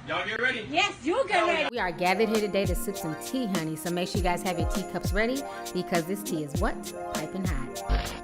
Y'all get ready? Yes, you get ready. We are gathered here today to sip some tea, honey. So make sure you guys have your teacups ready because this tea is what? Piping hot.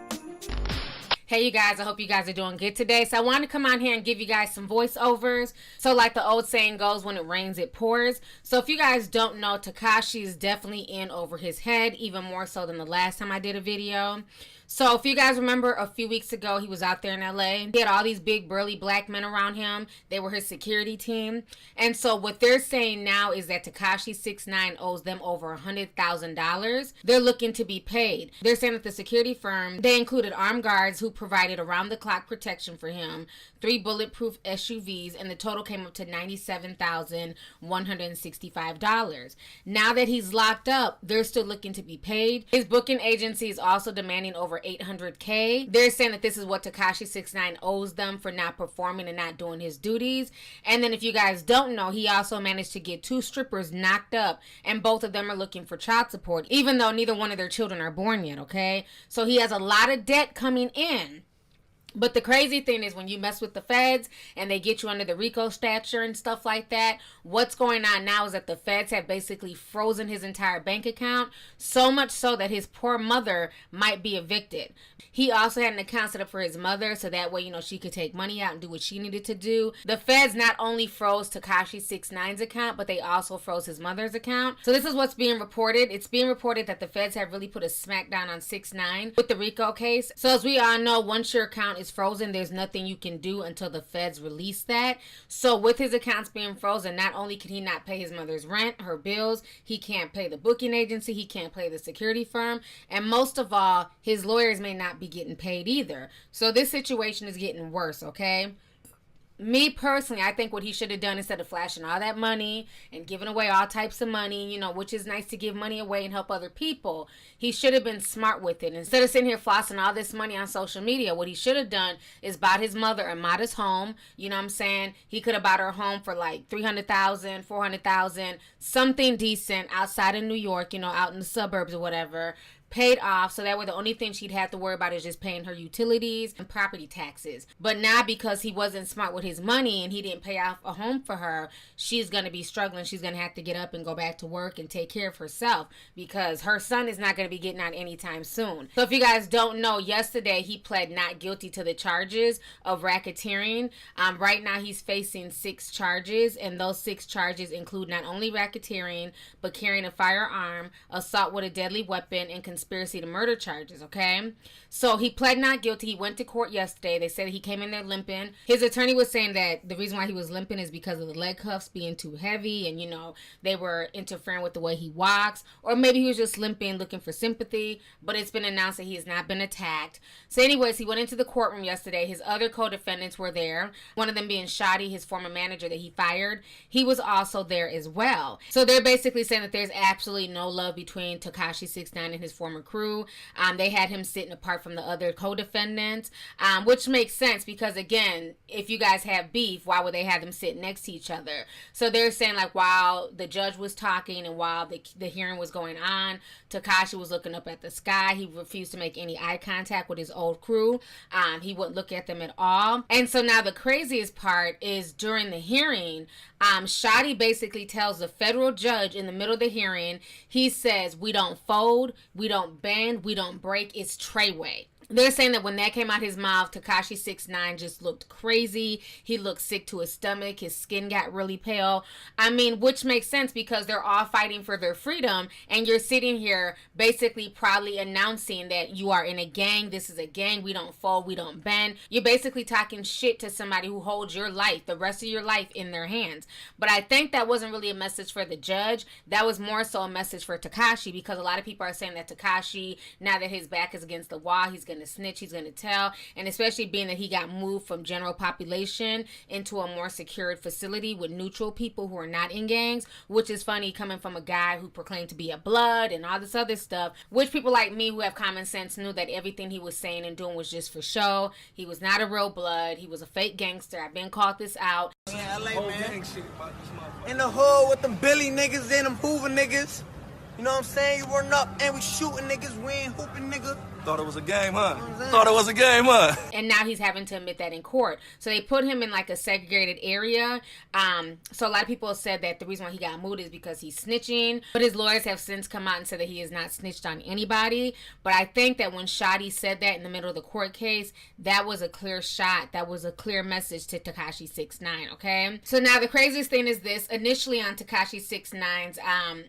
Hey you guys, I hope you guys are doing good today. So I wanted to come on here and give you guys some voiceovers. So like the old saying goes, when it rains, it pours. So if you guys don't know, Tekashi is definitely in over his head, even more so than the last time I did a video. So if you guys remember, a few weeks ago, he was out there in LA. He had all these big burly black men around him. They were his security team. And so what they're saying now is that Tekashi69 owes them over $100,000. They're looking to be paid. They're saying that the security firm, they included armed guards who provided around-the-clock protection for him, 3 bulletproof SUVs, and the total came up to $97,165. Now that he's locked up, they're still looking to be paid. His booking agency is also demanding over $800K. They're saying that this is what Tekashi69 owes them for not performing and not doing his duties. And then if you guys don't know, he also managed to get 2 strippers knocked up, and both of them are looking for child support, even though neither one of their children are born yet, okay? So he has a lot of debt coming in. But the crazy thing is when you mess with the feds and they get you under the RICO stature and stuff like that, what's going on now is that the feds have basically frozen his entire bank account, so much so that his poor mother might be evicted. He also had an account set up for his mother so that way, you know, she could take money out and do what she needed to do. The feds not only froze Tekashi69's account, but they also froze his mother's account. So this is what's being reported. It's being reported that the feds have really put a smackdown on 6ix9ine with the RICO case. So as we all know, once your account is frozen, there's nothing you can do until the feds release that. So with his accounts being frozen, not only can he not pay his mother's rent, her bills, he can't pay the booking agency, he can't pay the security firm, and most of all, his lawyers may not be getting paid either. So this situation is getting worse, okay? Me personally, I think what he should have done instead of flashing all that money and giving away all types of money, you know, which is nice to give money away and help other people, he should have been smart with it. Instead of sitting here flossing all this money on social media, what he should have done is bought his mother a modest home. You know what I'm saying? He could have bought her a home for like $300,000, $400,000, something decent outside of New York, you know, out in the suburbs or whatever. Paid off, so that way the only thing she'd have to worry about is just paying her utilities and property taxes. But now because he wasn't smart with his money and he didn't pay off a home for her, she's going to be struggling. She's going to have to get up and go back to work and take care of herself because her son is not going to be getting out anytime soon. So if you guys don't know, yesterday he pled not guilty to the charges of racketeering. Right now he's facing 6 charges, and those 6 charges include not only racketeering but carrying a firearm, assault with a deadly weapon, and conspiracy to murder charges, okay? So he pled not guilty. He went to court yesterday. They said he came in there limping. His attorney was saying that the reason why he was limping is because of the leg cuffs being too heavy and, you know, they were interfering with the way he walks, or maybe he was just limping looking for sympathy, but it's been announced that he has not been attacked. So anyways, he went into the courtroom yesterday. His other co-defendants were there, one of them being Shoddy, his former manager that he fired. He was also there as well. So they're basically saying that there's absolutely no love between Tekashi69 and his former crew. They had him sitting apart from the other co-defendants, which makes sense because, again, if you guys have beef, why would they have them sit next to each other? So they're saying, like, while the judge was talking and while the hearing was going on, Tekashi was looking up at the sky. He refused to make any eye contact with his old crew. He wouldn't look at them at all. And so now the craziest part is during the hearing, Shoddy basically tells the federal judge in the middle of the hearing, he says, we don't fold, we don't bend, we don't break, it's Treyway. They're saying that when that came out his mouth, Tekashi69 just looked crazy. He looked sick to his stomach. His skin got really pale. I mean, which makes sense because they're all fighting for their freedom. And you're sitting here basically proudly announcing that you are in a gang. This is a gang. We don't fold. We don't bend. You're basically talking shit to somebody who holds your life, the rest of your life, in their hands. But I think that wasn't really a message for the judge. That was more so a message for Tekashi because a lot of people are saying that Tekashi, now that his back is against the wall, he's going to snitch, he's going to tell, and especially being that he got moved from general population into a more secured facility with neutral people who are not in gangs, which is funny coming from a guy who proclaimed to be a blood and all this other stuff, which people like me who have common sense knew that everything he was saying and doing was just for show. He was not a real blood. He was a fake gangster. I've been called this out. Yeah, LA, man. In the hood with them Billy niggas and them Hoover niggas. You know what I'm saying? You run up and we shooting niggas, we ain't hooping nigga. Thought it was a game, huh? Thought it was a game, huh? And now he's having to admit that in court. So they put him in like a segregated area. So a lot of people said that the reason why he got moved is because he's snitching. But his lawyers have since come out and said that he has not snitched on anybody. But I think that when Shotty said that in the middle of the court case, that was a clear shot. That was a clear message to Tekashi69, okay? So now the craziest thing is this. Initially on Tekashi69's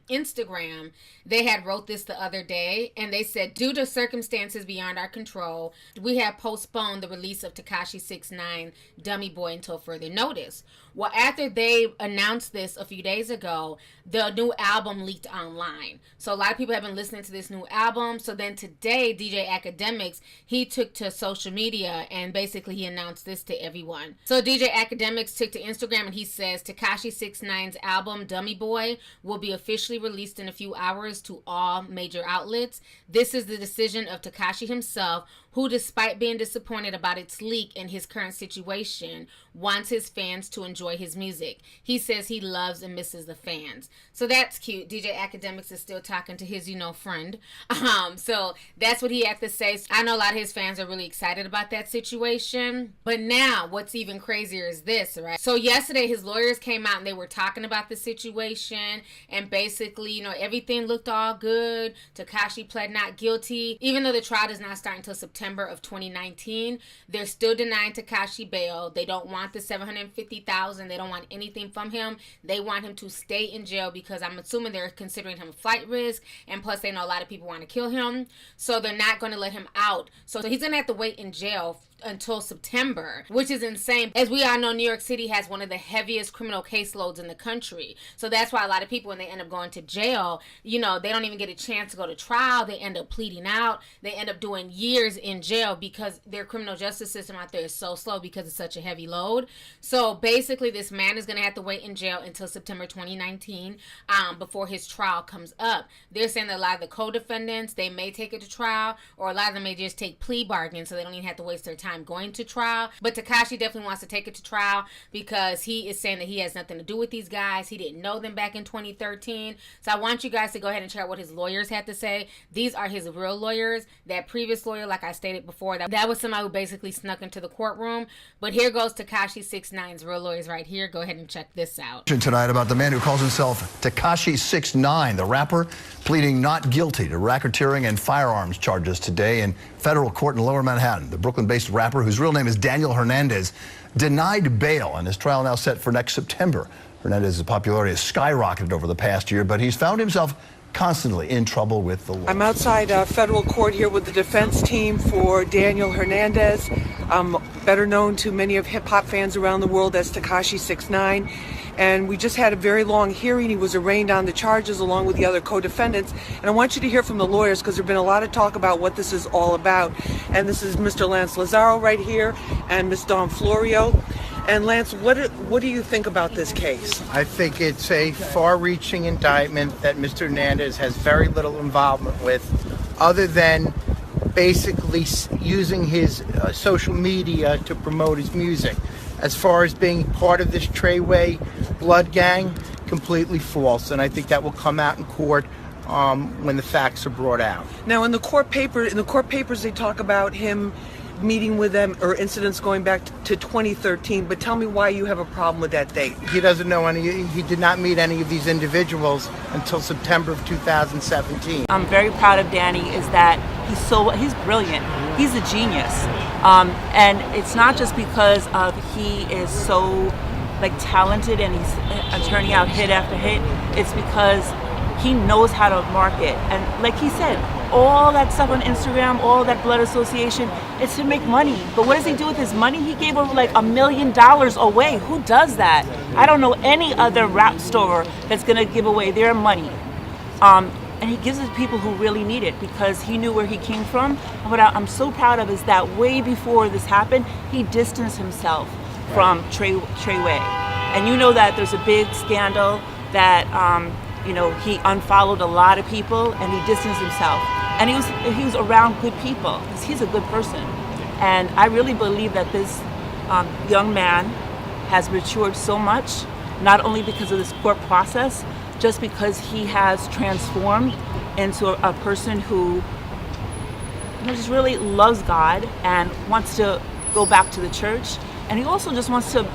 Instagram, they had wrote this the other day. And they said, due to circumstances beyond our control, we have postponed the release of Tekashi69 Dummy Boy until further notice. Well, after they announced this a few days ago, the new album leaked online. So a lot of people have been listening to this new album. So then today, DJ Academics, he took to social media and basically he announced this to everyone. So DJ Academics took to Instagram and he says, Tekashi69's album Dummy Boy will be officially released in a few hours to all major outlets. This is the decision of Tekashi himself, who, despite being disappointed about its leak and his current situation, wants his fans to enjoy his music. He says he loves and misses the fans. So that's cute. DJ Academics is still talking to his, friend. So that's what he had to say. I know a lot of his fans are really excited about that situation. But now, what's even crazier is this, right? So yesterday, his lawyers came out and they were talking about the situation. And basically, everything looked all good. Tekashi pled not guilty. Even though the trial does not start until September of 2019, they're still denying Tekashi bail. They don't want the $750,000. They don't want anything from him. They want him to stay in jail because I'm assuming they're considering him a flight risk, and plus they know a lot of people want to kill him, so they're not going to let him out. So he's going to have to wait in jail until September, which is insane. As we all know, New York City has one of the heaviest criminal caseloads in the country. So that's why a lot of people, when they end up going to jail, they don't even get a chance to go to trial. They end up pleading out. They end up doing years in jail because their criminal justice system out there is so slow because it's such a heavy load. So basically, this man is going to have to wait in jail until September 2019 before his trial comes up. They're saying that a lot of the co-defendants, they may take it to trial, or a lot of them may just take plea bargains so they don't even have to waste their time going to trial. But Tekashi definitely wants to take it to trial because he is saying that he has nothing to do with these guys. He didn't know them back in 2013. So I want you guys to go ahead and check out what his lawyers had to say. These are his real lawyers. That previous lawyer, like I stated before, that was somebody who basically snuck into the courtroom. But here goes Tekashi69's real lawyers right here. Go ahead and check this out. Tonight about the man who calls himself Tekashi69, the rapper, pleading not guilty to racketeering and firearms charges today in federal court in Lower Manhattan. The Brooklyn-based rapper, whose real name is Daniel Hernandez, denied bail, and his trial now set for next September. Hernandez's popularity has skyrocketed over the past year, but he's found himself constantly in trouble with the law. I'm outside federal court here with the defense team for Daniel Hernandez, better known to many of hip-hop fans around the world as Tekashi69. And we just had a very long hearing. He was arraigned on the charges along with the other co-defendants. And I want you to hear from the lawyers because there's been a lot of talk about what this is all about. And this is Mr. Lance Lazaro right here and Ms. Dawn Florio. And Lance, what do you think about this case? I think it's a far-reaching indictment that Mr. Hernandez has very little involvement with, other than basically using his social media to promote his music. As far as being part of this Treyway blood gang, completely false, and I think that will come out in court when the facts are brought out. Now, in the court papers, they talk about him meeting with them or incidents going back to 2013. But tell me why you have a problem with that date. He doesn't know any. He did not meet any of these individuals until September of 2017. I'm very proud of Danny. Is that he's brilliant. He's a genius, and it's not just because he is so talented and he's turning out hit after hit. It's because he knows how to market, and like he said, all that stuff on Instagram, all that blood association, it's to make money. But what does he do with his money? He gave over $1 million away. Who does that? I don't know any other rap store that's gonna give away their money. And he gives it to people who really need it because he knew where he came from. And what I'm so proud of is that way before this happened, he distanced himself from Treyway. And you know that there's a big scandal that he unfollowed a lot of people and he distanced himself. And he was around good people because he's a good person. And I really believe that this young man has matured so much, not only because of this court process, just because he has transformed into a person who just really loves God and wants to go back to the church, and he also just wants to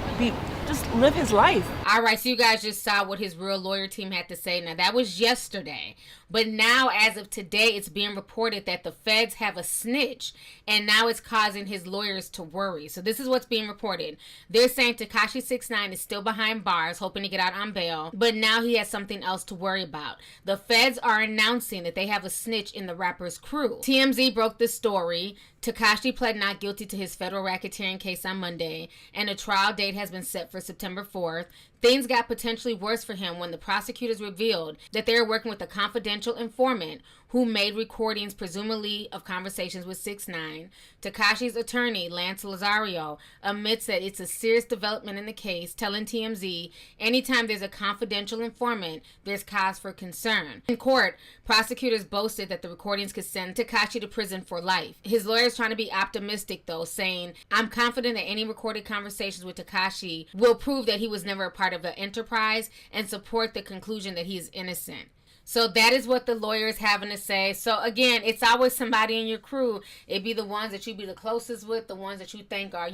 just live his life. All right, so you guys just saw what his real lawyer team had to say. Now, that was yesterday. But now, as of today, it's being reported that the feds have a snitch, and now it's causing his lawyers to worry. So this is what's being reported. They're saying Tekashi69 is still behind bars, hoping to get out on bail, but now he has something else to worry about. The feds are announcing that they have a snitch in the rapper's crew. TMZ broke this story. Tekashi pled not guilty to his federal racketeering case on Monday, and a trial date has been set for September 4th. Things got potentially worse for him when the prosecutors revealed that they were working with a confidential informant who made recordings, presumably of conversations with 6ix9ine. Tekashi's attorney, Lance Lazario, admits that it's a serious development in the case, telling TMZ, anytime there's a confidential informant, there's cause for concern. In court, prosecutors boasted that the recordings could send Tekashi to prison for life. His lawyer's trying to be optimistic, though, saying, I'm confident that any recorded conversations with Tekashi will prove that he was never a part of the enterprise and support the conclusion that he is innocent. So that is what the lawyer is having to say. So again, it's always somebody in your crew. It'd be the ones that you be the closest with, the ones that you think are,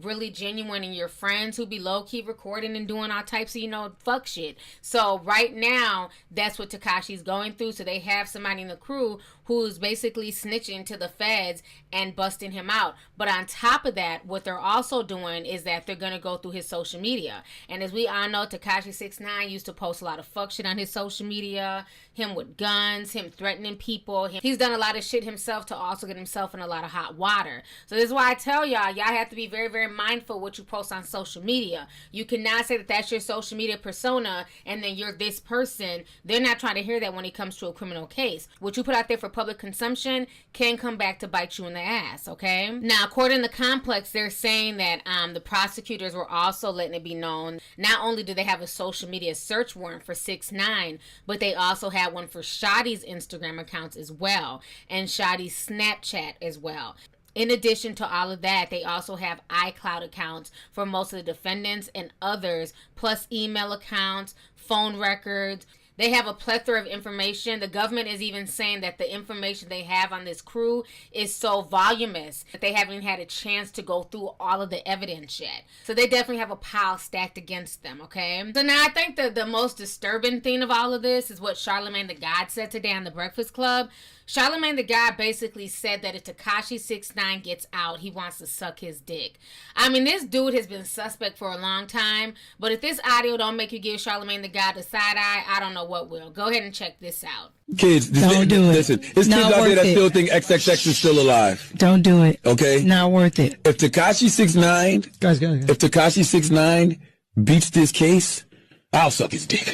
really genuine, and your friends who be low-key recording and doing all types of, fuck shit. So right now, that's what Tekashi's going through. So they have somebody in the crew who's basically snitching to the feds and busting him out. But on top of that, what they're also doing is that they're going to go through his social media. And as we all know, Tekashi69 used to post a lot of fuck shit on his social media, him with guns, him threatening people. He's done a lot of shit himself to also get himself in a lot of hot water. So this is why I tell y'all have to be very, very mindful what you post on social media. You cannot say that that's your social media persona and then you're this person. They're not trying to hear that when it comes to a criminal case. What you put out there for public consumption can come back to bite you in the ass, okay? Now, according to Complex, they're saying that the prosecutors were also letting it be known, not only do they have a social media search warrant for 6ix9ine, but they also had one for Shotty's Instagram accounts as well, and Shotty's Snapchat as well. In addition to all of that, they also have iCloud accounts for most of the defendants and others, plus email accounts, phone records. They have a plethora of information. The government is even saying that the information they have on this crew is so voluminous that they haven't had a chance to go through all of the evidence yet. So they definitely have a pile stacked against them, okay? So now I think the most disturbing thing of all of this is what Charlamagne the God said today on The Breakfast Club. Charlamagne the God basically said that if Tekashi69 gets out, he wants to suck his dick. I mean, this dude has been suspect for a long time, but if this audio don't make you give Charlamagne the God the side eye, I don't know what will. Go ahead and check this out. Kids, don't do it. Listen, it's kids out there that still think XXX is still alive. Don't do it. Okay? Not worth it. If Tekashi69, guys. If Tekashi69 beats this case, I'll suck his dick.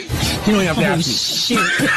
You don't have to ask me. Shit.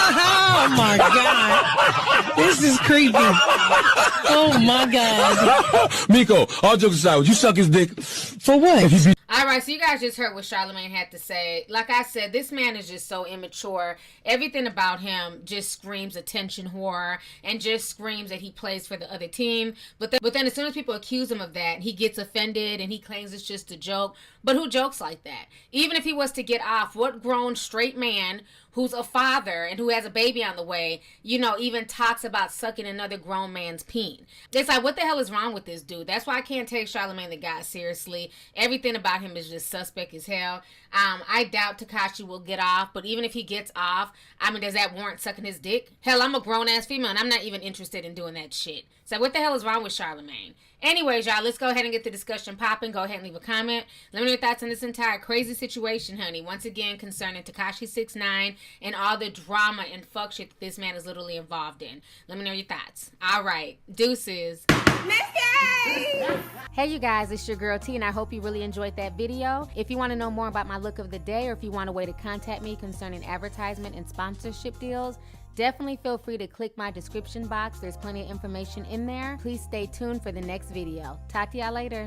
Oh my God. This is creepy. Oh my God. Miko, all jokes aside, would you suck his dick? For what? All right, so you guys just heard what Charlamagne had to say. Like I said, this man is just so immature. Everything about him just screams attention whore and just screams that he plays for the other team. But then as soon as people accuse him of that, he gets offended and he claims it's just a joke. But who jokes like that? Even if he was to get off, what grown straight man who's a father and who has a baby on the way, even talks about sucking another grown man's peen? It's like, what the hell is wrong with this dude? That's why I can't take Charlamagne the God seriously. Everything about him is just suspect as hell. I doubt Tekashi will get off, but even if he gets off, does that warrant sucking his dick? Hell, I'm a grown-ass female, and I'm not even interested in doing that shit. So what the hell is wrong with Charlamagne? Anyways, y'all, let's go ahead and get the discussion popping. Go ahead and leave a comment. Let me know your thoughts on this entire crazy situation, honey. Once again, concerning Tekashi69 and all the drama and fuck shit that this man is literally involved in. Let me know your thoughts. All right. Deuces. Missy! Hey, you guys. It's your girl T, and I hope you really enjoyed that video. If you want to know more about my look of the day, or if you want a way to contact me concerning advertisement and sponsorship deals, definitely feel free to click my description box. There's plenty of information in there. Please stay tuned for the next video. Talk to y'all later.